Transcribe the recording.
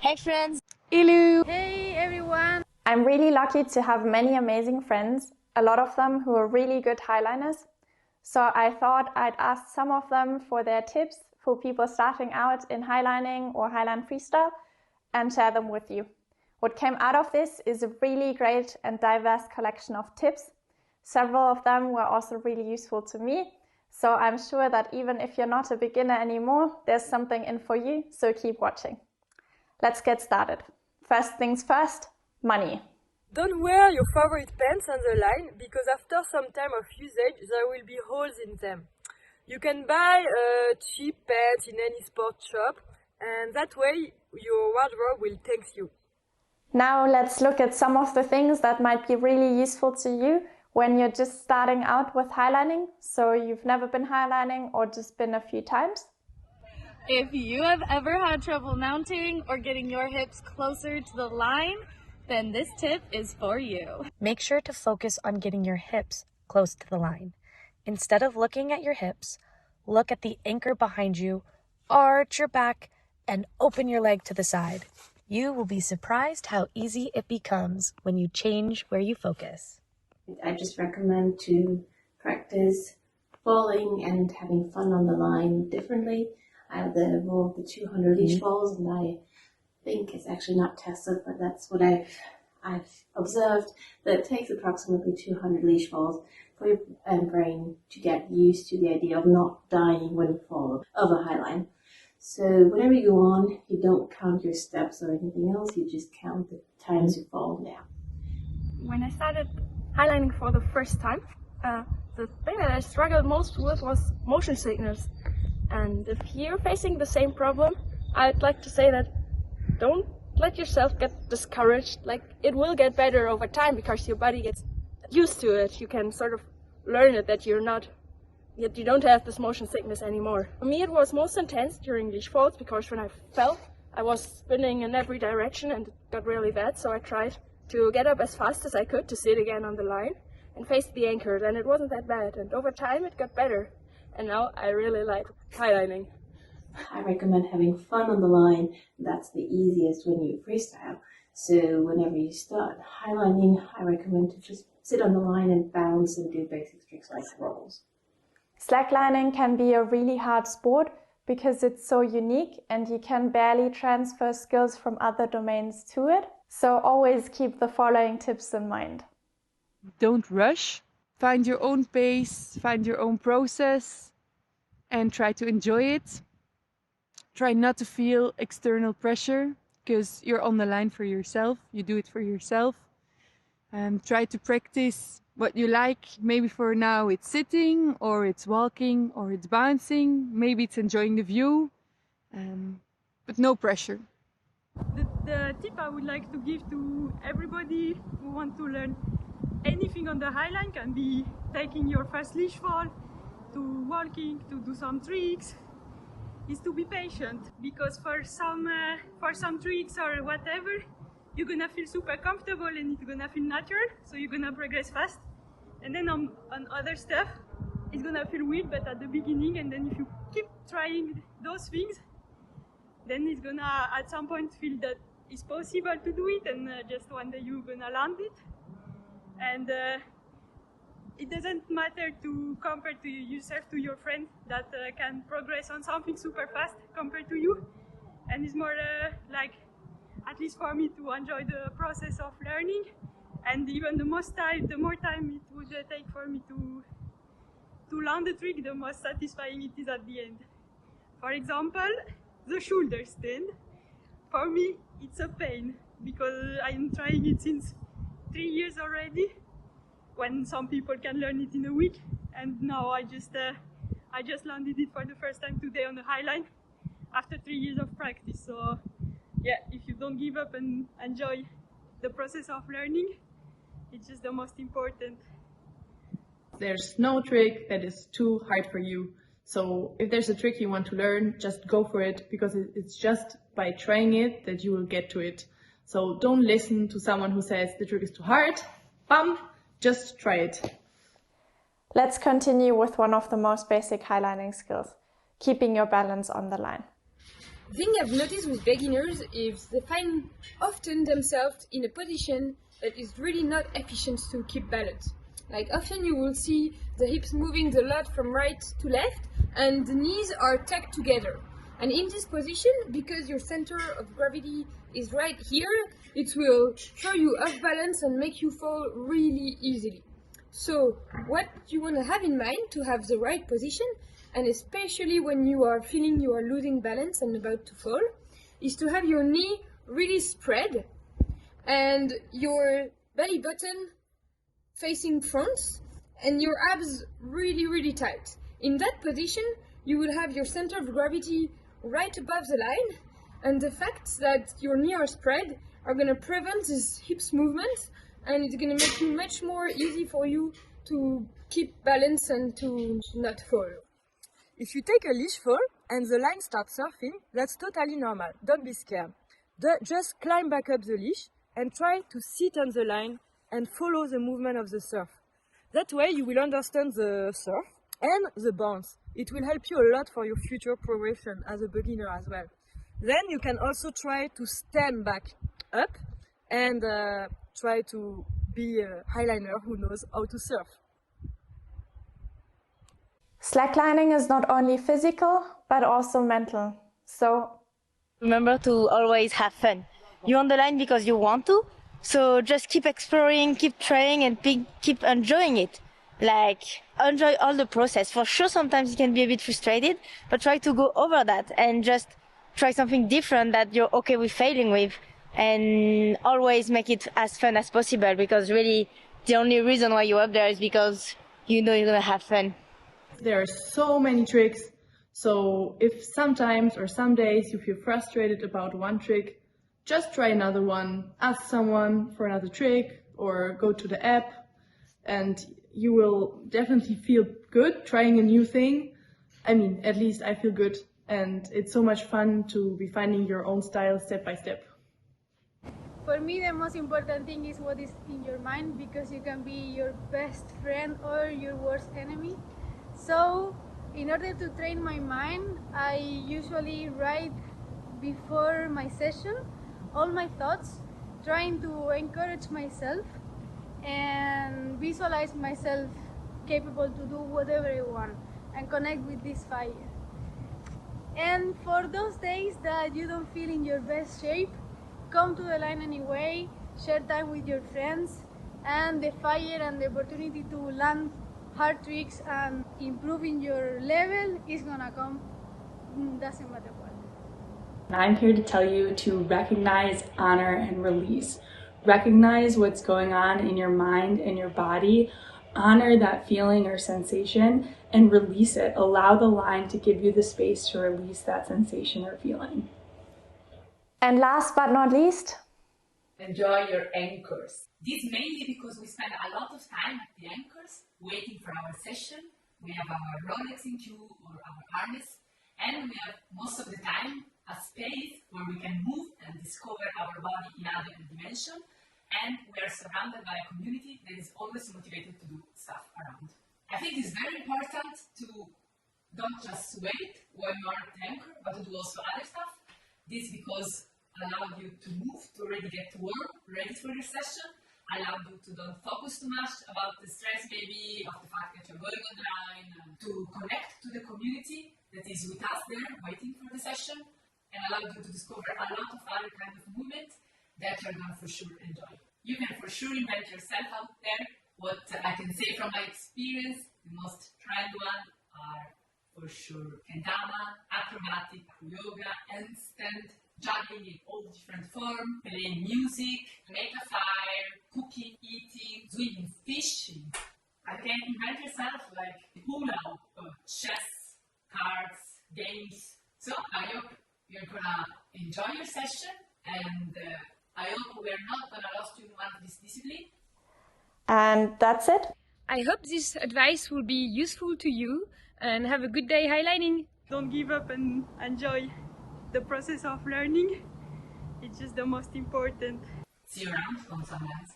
Hey friends! Ilu! Hey everyone! I'm really lucky to have many amazing friends, a lot of them who are really good highliners. So I thought I'd ask some of them for their tips for people starting out in highlining or highline freestyle and share them with you. What came out of this is a really great and diverse collection of tips. Several of them were also really useful to me. So I'm sure that even if you're not a beginner anymore, there's something in for you, so keep watching. Let's get started. First things first, money. Don't wear your favorite pants on the line because after some time of usage there will be holes in them. You can buy cheap pants in any sports shop and that way your wardrobe will thank you. Now let's look at some of the things that might be really useful to you when you're just starting out with highlining, so you've never been highlining or just been a few times. If you have ever had trouble mounting or getting your hips closer to the line, then this tip is for you. Make sure to focus on getting your hips close to the line. Instead of looking at your hips, look at the anchor behind you, arch your back, and open your leg to the side. You will be surprised how easy it becomes when you change where you focus. I just recommend to practice falling and having fun on the line differently. I have the rule of the 200 Leashfalls, and I think it's actually not tested, but that's what I've observed, that it takes approximately 200 Leashfalls for your brain to get used to the idea of not dying when you fall over a highline. So whenever you go on, you don't count your steps or anything else, you just count the times you fall down. When I started highlining for the first time, the thing that I struggled most with was motion sickness. And if you're facing the same problem, I'd like to say that don't let yourself get discouraged. Like, it will get better over time because your body gets used to it. You can sort of learn it that you don't have this motion sickness anymore. For me, it was most intense during Leashfalls because when I fell, I was spinning in every direction and it got really bad. So I tried to get up as fast as I could to sit again on the line and face the anchor. Then it wasn't that bad, and over time it got better. And now I really like highlining. I recommend having fun on the line. That's the easiest when you freestyle. So whenever you start highlining, I recommend to just sit on the line and bounce and do basic tricks like rolls. Slacklining can be a really hard sport because it's so unique and you can barely transfer skills from other domains to it. So always keep the following tips in mind. Don't rush. Find your own pace, find your own process, and try to enjoy it. Try not to feel external pressure because you're on the line for yourself. You do it for yourself. Try to practice what you like. Maybe for now it's sitting, or it's walking, or it's bouncing. Maybe it's enjoying the view, but no pressure. The tip I would like to give to everybody who wants to learn anything on the highline, can be taking your first leash fall, to walking, to do some tricks, is to be patient, because for some tricks or whatever, you're gonna feel super comfortable and it's gonna feel natural, so you're gonna progress fast. And then on other stuff, it's gonna feel weird, but at the beginning, and then if you keep trying those things, then it's gonna at some point feel that it's possible to do it, and just one day you're gonna land it. And it doesn't matter to compare to yourself to your friend that can progress on something super fast compared to you. And it's more like, at least for me, to enjoy the process of learning. And even the more time it would take for me to learn the trick, the more satisfying it is at the end. For example, the shoulder stand. For me, it's a pain because I'm trying it since 3 years already, when some people can learn it in a week, and now I just landed it for the first time today on the highline after 3 years of practice. So yeah, if you don't give up and enjoy the process of learning, it's just the most important. There's no trick that is too hard for you. So if there's a trick you want to learn, just go for it, because it's just by trying it that you will get to it. So don't listen to someone who says the trick is too hard. Just try it. Let's continue with one of the most basic highlining skills, keeping your balance on the line. thing I've noticed with beginners is they find often themselves in a position that is really not efficient to keep balance. Like often you will see the hips moving a lot from right to left and the knees are tucked together. And in this position, because your center of gravity is right here, it will throw you off balance and make you fall really easily. So what you want to have in mind to have the right position, and especially when you are feeling you are losing balance and about to fall, is to have your knee really spread and your belly button facing front and your abs really tight. In that position, you will have your center of gravity right above the line, and the fact that your knee are spread are going to prevent this hips movement, and it's going to make it much more easy for you to keep balance and to not fall. If you take a leash fall and the line starts surfing, that's totally normal. Don't be scared. Just climb back up the leash and try to sit on the line and follow the movement of the surf. That way you will understand the surf and the bounce. It will help you a lot for your future progression as a beginner as well. Then you can also try to stand back up and try to be a highliner who knows how to surf. Slacklining is not only physical, but also mental. So remember to always have fun. You're on the line because you want to, so just keep exploring, keep trying, and keep enjoying it. Like, enjoy all the process. For sure, sometimes you can be a bit frustrated, but try to go over that and just try something different that you're okay with failing with, and always make it as fun as possible, because really the only reason why you're up there is because you know you're gonna have fun. There are so many tricks, so if sometimes or some days you feel frustrated about one trick, just try another one, ask someone for another trick, or go to the app, and you will definitely feel good trying a new thing. I mean, at least I feel good, and it's so much fun to be finding your own style step by step. For me, the most important thing is what is in your mind, because you can be your best friend or your worst enemy. So, in order to train my mind, I usually write before my session all my thoughts, trying to encourage myself and visualize myself capable to do whatever I want and connect with this fire. And for those days that you don't feel in your best shape, come to the line anyway, share time with your friends, and the fire and the opportunity to land hard tricks and improving your level is gonna come, doesn't matter what. I'm here to tell you to recognize, honor, and release. Recognize what's going on in your mind and your body, honor that feeling or sensation, and release it. Allow the line to give you the space to release that sensation or feeling. And last but not least, enjoy your anchors. This mainly because we spend a lot of time at the anchors waiting for our session. We have our Rolex in queue or our harness, and we have most of the time a space where we can move and discover our body in other dimension, and we are surrounded by a community that is always motivated to do stuff around. I think it's very important to don't just wait when you are at the anchor, but to do also other stuff. This because allow you to move, to already get warm, ready for your session, allow you to don't focus too much about the stress maybe of the fact that you're going on the line, to connect to the community that is with us there waiting for the session, and allow you to discover a lot of other kind of movement that you're going to for sure enjoy. You can for sure invent yourself out there. What I can say from my experience, the most trend one are for sure kendama, acrobatic, yoga, handstand, juggling in all different forms, playing music, make a fire, cooking, eating, swimming, fishing. You can invent yourself like hula, chess, cards, games. So I hope you're gonna enjoy your session, and I hope we're not gonna lose you in one of this discipline. And that's it. I hope this advice will be useful to you, and have a good day highlining. Don't give up and enjoy the process of learning. It's just the most important. See you around on some lands.